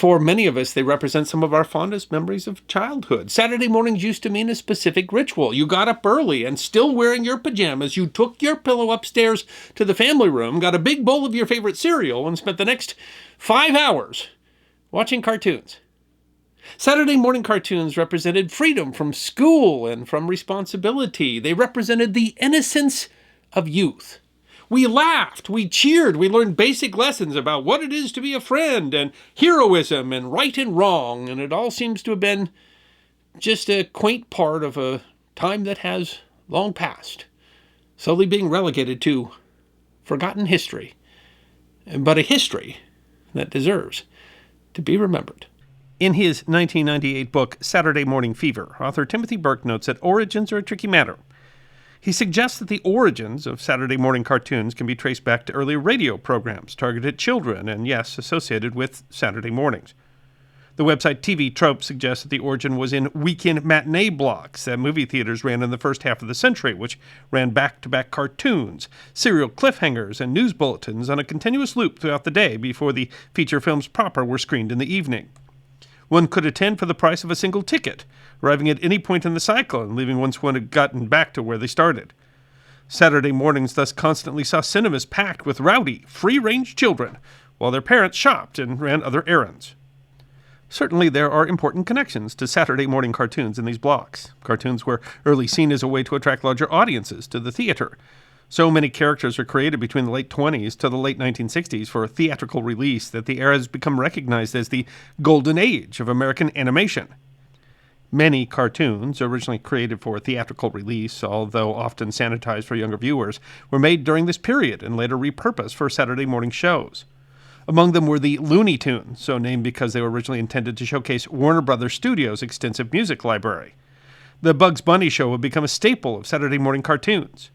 For many of us, they represent some of our fondest memories of childhood. Saturday mornings used to mean a specific ritual. You got up early and still wearing your pajamas, you took your pillow upstairs to the family room, got a big bowl of your favorite cereal, and spent the next 5 hours watching cartoons. Saturday morning cartoons represented freedom from school and from responsibility. They represented the innocence of youth. We laughed, we cheered, we learned basic lessons about what it is to be a friend and heroism and right and wrong, and it all seems to have been just a quaint part of a time that has long passed, slowly being relegated to forgotten history, but a history that deserves to be remembered. In his 1998 book, Saturday Morning Fever, author Timothy Burke notes that origins are a tricky matter. He suggests that the origins of Saturday morning cartoons can be traced back to early radio programs targeted at children and, yes, associated with Saturday mornings. The website TV Trope suggests that the origin was in weekend matinee blocks that movie theaters ran in the first half of the century, which ran back-to-back cartoons, serial cliffhangers, and news bulletins on a continuous loop throughout the day before the feature films proper were screened in the evening. One could attend for the price of a single ticket, arriving at any point in the cycle and leaving once one had gotten back to where they started. Saturday mornings thus constantly saw cinemas packed with rowdy, free-range children, while their parents shopped and ran other errands. Certainly there are important connections to Saturday morning cartoons in these blocks. Cartoons were early seen as a way to attract larger audiences to the theater. So many characters were created between the late 20s to the late 1960s for theatrical release that the era has become recognized as the golden age of American animation. Many cartoons, originally created for theatrical release, although often sanitized for younger viewers, were made during this period and later repurposed for Saturday morning shows. Among them were the Looney Tunes, so named because they were originally intended to showcase Warner Brothers Studios' extensive music library. The Bugs Bunny Show would become a staple of Saturday morning cartoons,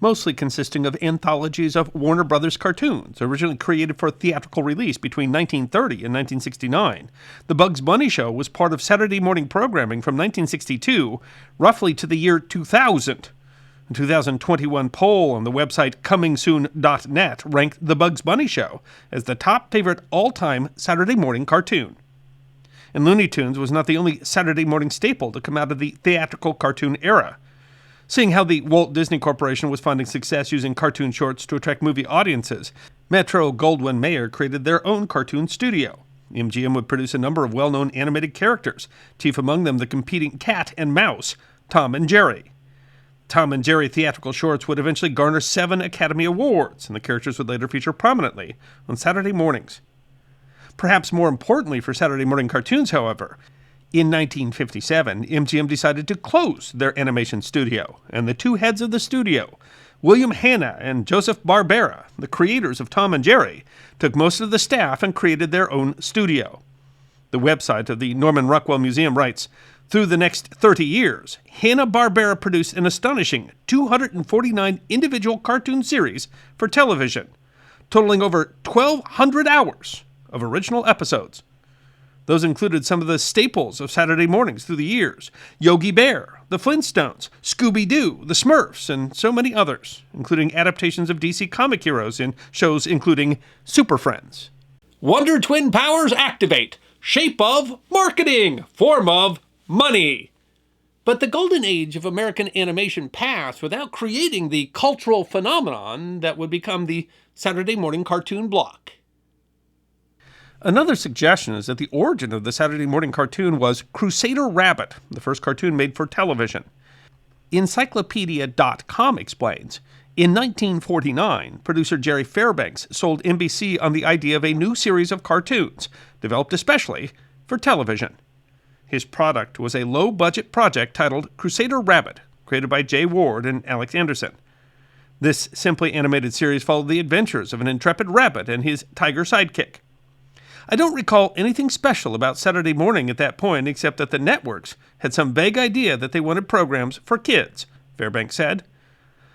mostly consisting of anthologies of Warner Brothers cartoons, originally created for theatrical release between 1930 and 1969. The Bugs Bunny Show was part of Saturday morning programming from 1962, roughly to the year 2000. A 2021 poll on the website comingsoon.net ranked The Bugs Bunny Show as the top favorite all-time Saturday morning cartoon. And Looney Tunes was not the only Saturday morning staple to come out of the theatrical cartoon era. Seeing how the Walt Disney Corporation was finding success using cartoon shorts to attract movie audiences, Metro-Goldwyn-Mayer created their own cartoon studio. MGM would produce a number of well-known animated characters, chief among them the competing cat and mouse, Tom and Jerry. Tom and Jerry theatrical shorts would eventually garner 7 Academy Awards, and the characters would later feature prominently on Saturday mornings. Perhaps more importantly for Saturday morning cartoons, however, in 1957, MGM decided to close their animation studio, and the two heads of the studio, William Hanna and Joseph Barbera, the creators of Tom and Jerry, took most of the staff and created their own studio. The website of the Norman Rockwell Museum writes, "Through the next 30 years, Hanna-Barbera produced an astonishing 249 individual cartoon series for television, totaling over 1,200 hours of original episodes. Those included some of the staples of Saturday mornings through the years: Yogi Bear, The Flintstones, Scooby-Doo, The Smurfs, and so many others, including adaptations of DC comic heroes in shows including Super Friends." Wonder Twin powers activate. Shape of marketing. Form of money. But the golden age of American animation passed without creating the cultural phenomenon that would become the Saturday morning cartoon block. Another suggestion is that the origin of the Saturday morning cartoon was Crusader Rabbit, the first cartoon made for television. Encyclopedia.com explains, in 1949, producer Jerry Fairbanks sold NBC on the idea of a new series of cartoons, developed especially for television. His product was a low-budget project titled Crusader Rabbit, created by Jay Ward and Alex Anderson. This simply animated series followed the adventures of an intrepid rabbit and his tiger sidekick. I don't recall anything special about Saturday morning at that point except that the networks had some vague idea that they wanted programs for kids, Fairbanks said.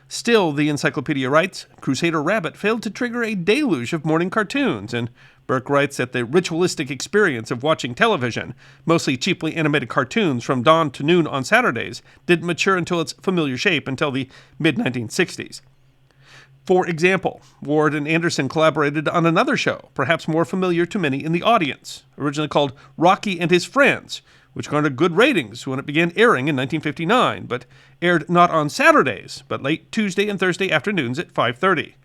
Still, the encyclopedia writes, Crusader Rabbit failed to trigger a deluge of morning cartoons, and Burke writes that the ritualistic experience of watching television, mostly cheaply animated cartoons from dawn to noon on Saturdays, didn't mature until its familiar shape until the mid-1960s. For example, Ward and Anderson collaborated on another show, perhaps more familiar to many in the audience, originally called Rocky and His Friends, which garnered good ratings when it began airing in 1959, but aired not on Saturdays, but late Tuesday and Thursday afternoons at 5:30.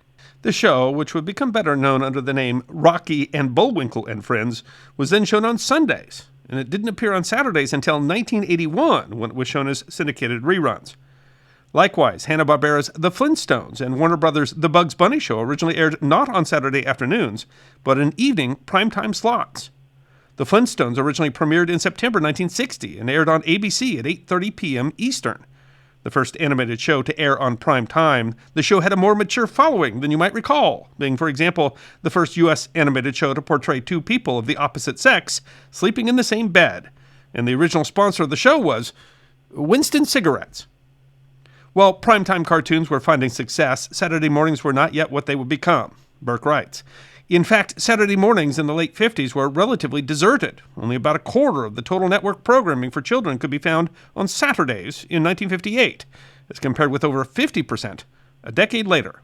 The show, which would become better known under the name Rocky and Bullwinkle and Friends, was then shown on Sundays, and it didn't appear on Saturdays until 1981, when it was shown as syndicated reruns. Likewise, Hanna-Barbera's The Flintstones and Warner Brothers' The Bugs Bunny Show originally aired not on Saturday afternoons, but in evening primetime slots. The Flintstones originally premiered in September 1960 and aired on ABC at 8:30 p.m. Eastern. The first animated show to air on prime time, the show had a more mature following than you might recall, being, for example, the first U.S. animated show to portray two people of the opposite sex sleeping in the same bed. And the original sponsor of the show was Winston Cigarettes. While primetime cartoons were finding success, Saturday mornings were not yet what they would become, Burke writes. In fact, Saturday mornings in the late 50s were relatively deserted. Only about a quarter of the total network programming for children could be found on Saturdays in 1958, as compared with over 50% a decade later.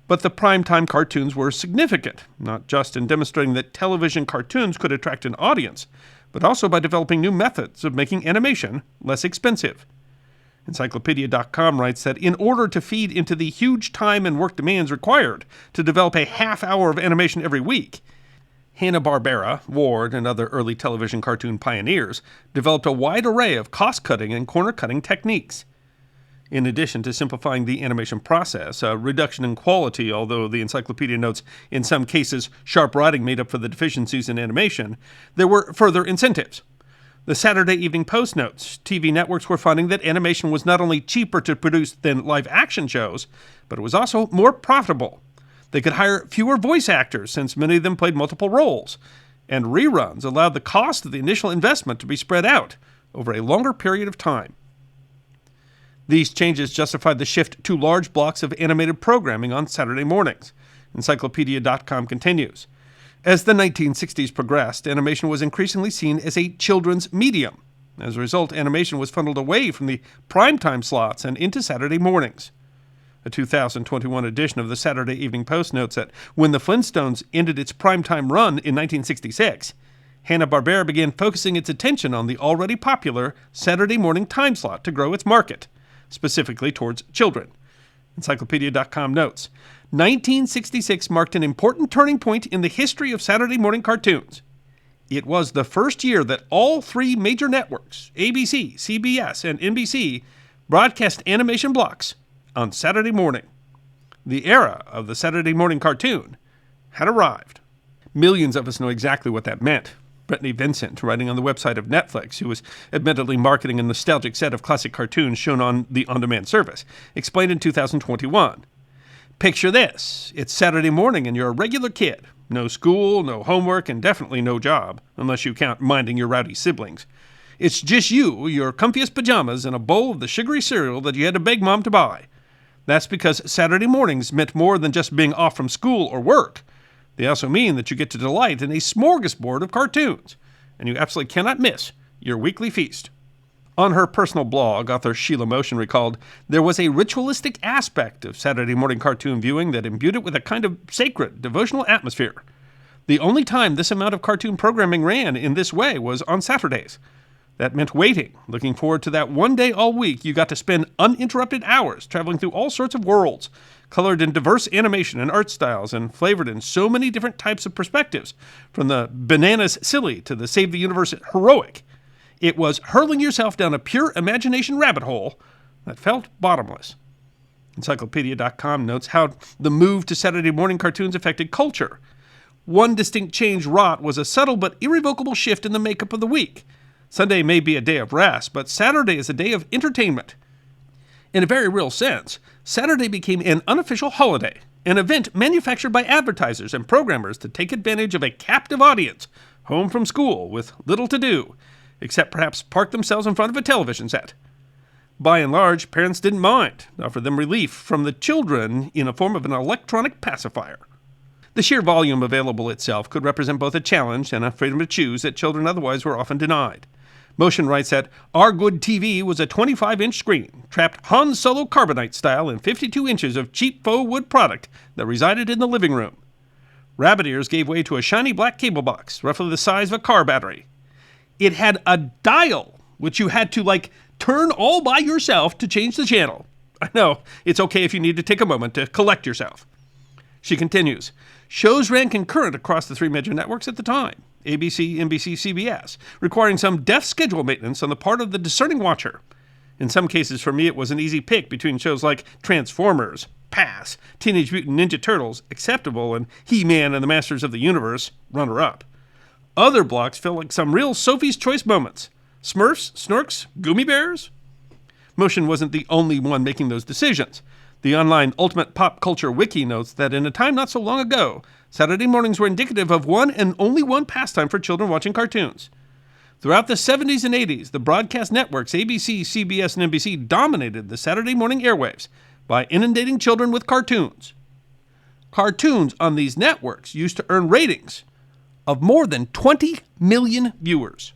But the primetime cartoons were significant, not just in demonstrating that television cartoons could attract an audience, but also by developing new methods of making animation less expensive. Encyclopedia.com writes that in order to feed into the huge time and work demands required to develop a half hour of animation every week, Hanna-Barbera, Ward, and other early television cartoon pioneers developed a wide array of cost-cutting and corner-cutting techniques. In addition to simplifying the animation process, a reduction in quality, although the encyclopedia notes in some cases sharp writing made up for the deficiencies in animation, there were further incentives. The Saturday Evening Post notes TV networks were finding that animation was not only cheaper to produce than live-action shows, but it was also more profitable. They could hire fewer voice actors, since many of them played multiple roles, and reruns allowed the cost of the initial investment to be spread out over a longer period of time. These changes justified the shift to large blocks of animated programming on Saturday mornings. Encyclopedia.com continues. As the 1960s progressed, animation was increasingly seen as a children's medium. As a result, animation was funneled away from the primetime slots and into Saturday mornings. A 2021 edition of the Saturday Evening Post notes that when the Flintstones ended its primetime run in 1966, Hanna-Barbera began focusing its attention on the already popular Saturday morning time slot to grow its market, specifically towards children. Encyclopedia.com notes, 1966 marked an important turning point in the history of Saturday morning cartoons. It was the first year that all three major networks, ABC, CBS, and NBC, broadcast animation blocks on Saturday morning. The era of the Saturday morning cartoon had arrived. Millions of us know exactly what that meant. Brittany Vincent, writing on the website of Netflix, who was admittedly marketing a nostalgic set of classic cartoons shown on the on-demand service, explained in 2021. Picture this. It's Saturday morning and you're a regular kid. No school, no homework, and definitely no job, unless you count minding your rowdy siblings. It's just you, your comfiest pajamas, and a bowl of the sugary cereal that you had to beg Mom to buy. That's because Saturday mornings meant more than just being off from school or work. They also mean that you get to delight in a smorgasbord of cartoons, and you absolutely cannot miss your weekly feast. On her personal blog, author Sheila Motion recalled, there was a ritualistic aspect of Saturday morning cartoon viewing that imbued it with a kind of sacred, devotional atmosphere. The only time this amount of cartoon programming ran in this way was on Saturdays. That meant waiting, looking forward to that one day all week you got to spend uninterrupted hours traveling through all sorts of worlds, colored in diverse animation and art styles, and flavored in so many different types of perspectives, from the bananas silly to the save the universe heroic. It was hurling yourself down a pure imagination rabbit hole that felt bottomless. Encyclopedia.com notes how the move to Saturday morning cartoons affected culture. One distinct change wrought was a subtle but irrevocable shift in the makeup of the week. Sunday may be a day of rest, but Saturday is a day of entertainment. In a very real sense, Saturday became an unofficial holiday, an event manufactured by advertisers and programmers to take advantage of a captive audience home from school with little to do, except perhaps park themselves in front of a television set. By and large, parents didn't mind, offered them relief from the children in a form of an electronic pacifier. The sheer volume available itself could represent both a challenge and a freedom to choose that children otherwise were often denied. Motion writes that Our Good TV was a 25-inch screen, trapped Han Solo carbonite style in 52 inches of cheap faux wood product that resided in the living room. Rabbit ears gave way to a shiny black cable box, roughly the size of a car battery. It had a dial, which you had to, turn all by yourself to change the channel. I know, it's okay if you need to take a moment to collect yourself. She continues, shows ran concurrent across the three major networks at the time, ABC, NBC, CBS, requiring some deft schedule maintenance on the part of the discerning watcher. In some cases, for me, it was an easy pick between shows like Transformers, pass, Teenage Mutant Ninja Turtles, acceptable, and He-Man and the Masters of the Universe, runner-up. Other blocks felt like some real Sophie's Choice moments. Smurfs, Snorks, Gummy Bears? Motion wasn't the only one making those decisions. The online Ultimate Pop Culture Wiki notes that in a time not so long ago, Saturday mornings were indicative of one and only one pastime for children watching cartoons. Throughout the 70s and 80s, the broadcast networks ABC, CBS, and NBC dominated the Saturday morning airwaves by inundating children with cartoons. Cartoons on these networks used to earn ratings of more than 20 million viewers.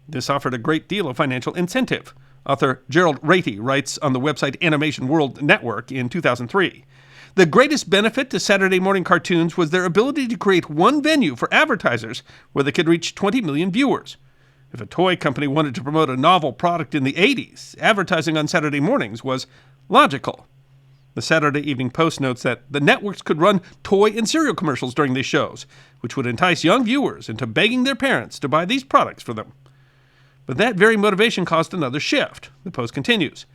This offered a great deal of financial incentive. Author Gerald Ratey writes on the website Animation World Network in 2003, the greatest benefit to Saturday morning cartoons was their ability to create one venue for advertisers where they could reach 20 million viewers. If a toy company wanted to promote a novel product in the 80s, advertising on Saturday mornings was logical. The Saturday Evening Post notes that the networks could run toy and cereal commercials during these shows, which would entice young viewers into begging their parents to buy these products for them. But that very motivation caused another shift. The Post continues.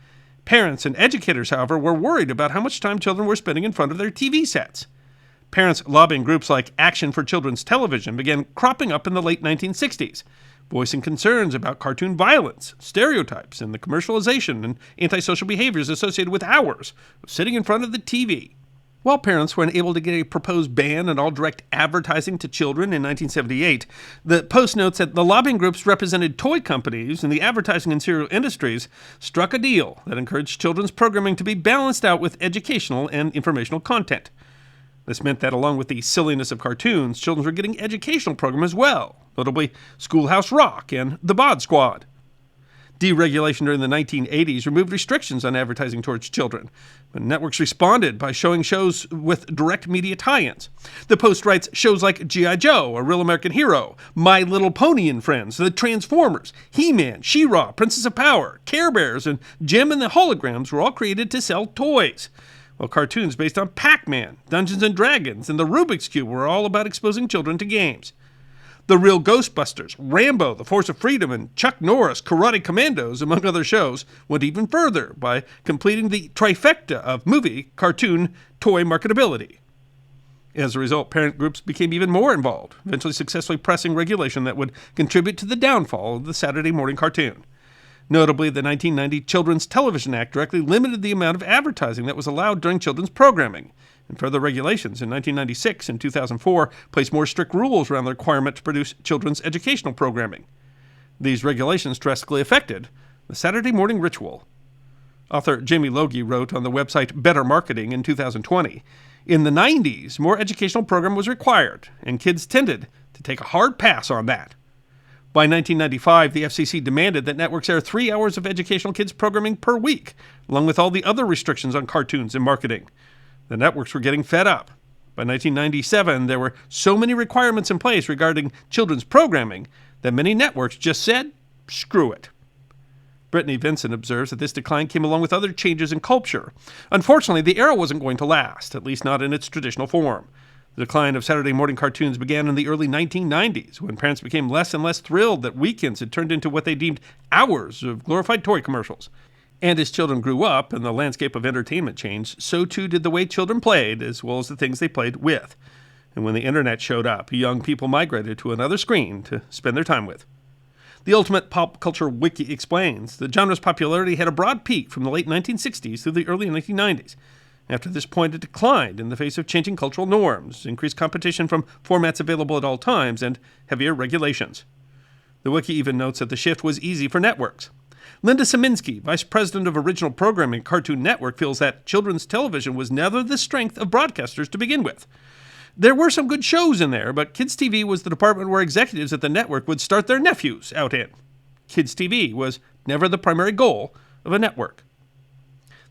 Parents and educators, however, were worried about how much time children were spending in front of their TV sets. Parents lobbying groups like Action for Children's Television began cropping up in the late 1960s, voicing concerns about cartoon violence, stereotypes, and the commercialization and antisocial behaviors associated with hours of sitting in front of the TV. While parents were unable to get a proposed ban on all direct advertising to children in 1978, the Post notes that the lobbying groups represented toy companies and the advertising and cereal industries struck a deal that encouraged children's programming to be balanced out with educational and informational content. This meant that along with the silliness of cartoons, children were getting educational programs as well, notably Schoolhouse Rock and The Bod Squad. Deregulation during the 1980s removed restrictions on advertising towards children, but networks responded by showing shows with direct media tie-ins. The Post writes shows like G.I. Joe, A Real American Hero, My Little Pony and Friends, The Transformers, He-Man, She-Ra, Princess of Power, Care Bears, and Jem and the Holograms were all created to sell toys, while cartoons based on Pac-Man, Dungeons & Dragons, and the Rubik's Cube were all about exposing children to games. The Real Ghostbusters, Rambo, The Force of Freedom, and Chuck Norris, Karate Commandos, among other shows, went even further by completing the trifecta of movie, cartoon, toy marketability. As a result, parent groups became even more involved, eventually successfully pressing regulation that would contribute to the downfall of the Saturday morning cartoon. Notably, the 1990 Children's Television Act directly limited the amount of advertising that was allowed during children's programming, and further regulations in 1996 and 2004 placed more strict rules around the requirement to produce children's educational programming. These regulations drastically affected the Saturday morning ritual. Author Jamie Logie wrote on the website Better Marketing in 2020, in the 90s, more educational program was required, and kids tended to take a hard pass on that. By 1995, the FCC demanded that networks air 3 hours of educational kids programming per week, along with all the other restrictions on cartoons and marketing. The networks were getting fed up. By 1997, there were so many requirements in place regarding children's programming that many networks just said, screw it. Brittany Vincent observes that this decline came along with other changes in culture. Unfortunately, the era wasn't going to last, at least not in its traditional form. The decline of Saturday morning cartoons began in the early 1990s, when parents became less and less thrilled that weekends had turned into what they deemed hours of glorified toy commercials. And as children grew up and the landscape of entertainment changed, so too did the way children played, as well as the things they played with. And when the internet showed up, young people migrated to another screen to spend their time with. The Ultimate Pop Culture Wiki explains the genre's popularity had a broad peak from the late 1960s through the early 1990s. After this point, it declined in the face of changing cultural norms, increased competition from formats available at all times, and heavier regulations. The wiki even notes that the shift was easy for networks. Linda Saminsky, vice president of original programming at Cartoon Network, feels that children's television was never the strength of broadcasters to begin with. There were some good shows in there, but kids' TV was the department where executives at the network would start their nephews out in. Kids TV was never the primary goal of a network.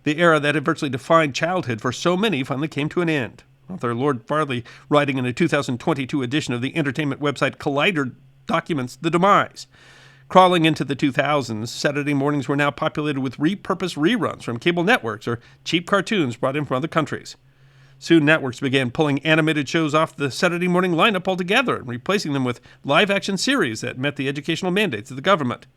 The era that had virtually defined childhood for so many finally came to an end. Author Lord Farley, writing in a 2022 edition of the entertainment website Collider, documents the demise. Crawling into the 2000s, Saturday mornings were now populated with repurposed reruns from cable networks or cheap cartoons brought in from other countries. Soon networks began pulling animated shows off the Saturday morning lineup altogether and replacing them with live-action series that met the educational mandates of the government.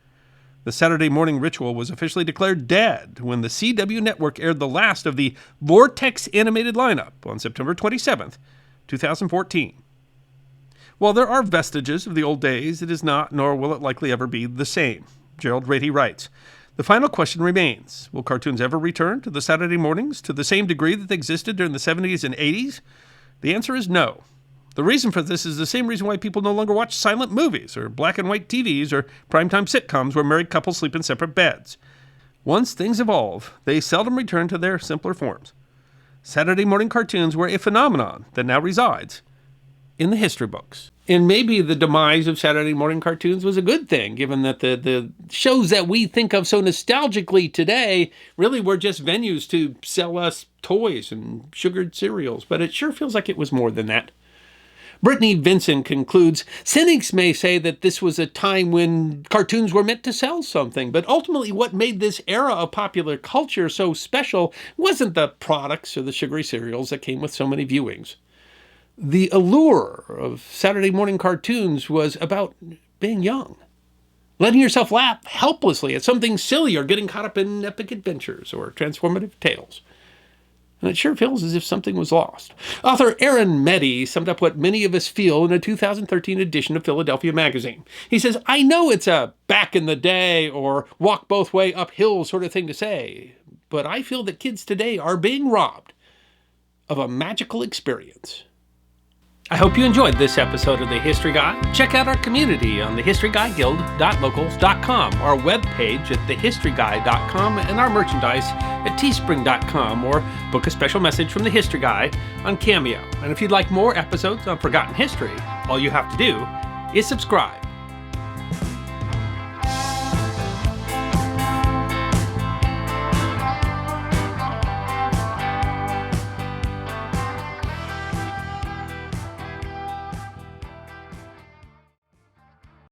The Saturday morning ritual was officially declared dead when the CW network aired the last of the Vortex animated lineup on September 27th, 2014. While there are vestiges of the old days, it is not, nor will it likely ever be, the same. Gerald Rady writes, "The final question remains. Will cartoons ever return to the Saturday mornings to the same degree that they existed during the 70s and 80s? The answer is no. The reason for this is the same reason why people no longer watch silent movies or black and white TVs or primetime sitcoms where married couples sleep in separate beds. Once things evolve, they seldom return to their simpler forms. Saturday morning cartoons were a phenomenon that now resides in the history books." And maybe the demise of Saturday morning cartoons was a good thing, given that the shows that we think of so nostalgically today really were just venues to sell us toys and sugared cereals. But it sure feels like it was more than that. Brittany Vincent concludes, "Cynics may say that this was a time when cartoons were meant to sell something, but ultimately what made this era of popular culture so special wasn't the products or the sugary cereals that came with so many viewings. The allure of Saturday morning cartoons was about being young, letting yourself laugh helplessly at something silly or getting caught up in epic adventures or transformative tales. And it sure feels as if something was lost." Author Aaron Meddy summed up what many of us feel in a 2013 edition of Philadelphia Magazine. He says, "I know it's a back in the day or walk both way uphill sort of thing to say, but I feel that kids today are being robbed of a magical experience." I hope you enjoyed this episode of The History Guy. Check out our community on thehistoryguyguild.locals.com, our webpage at thehistoryguy.com, and our merchandise at teespring.com, or book a special message from The History Guy on Cameo. And if you'd like more episodes on forgotten history, all you have to do is subscribe.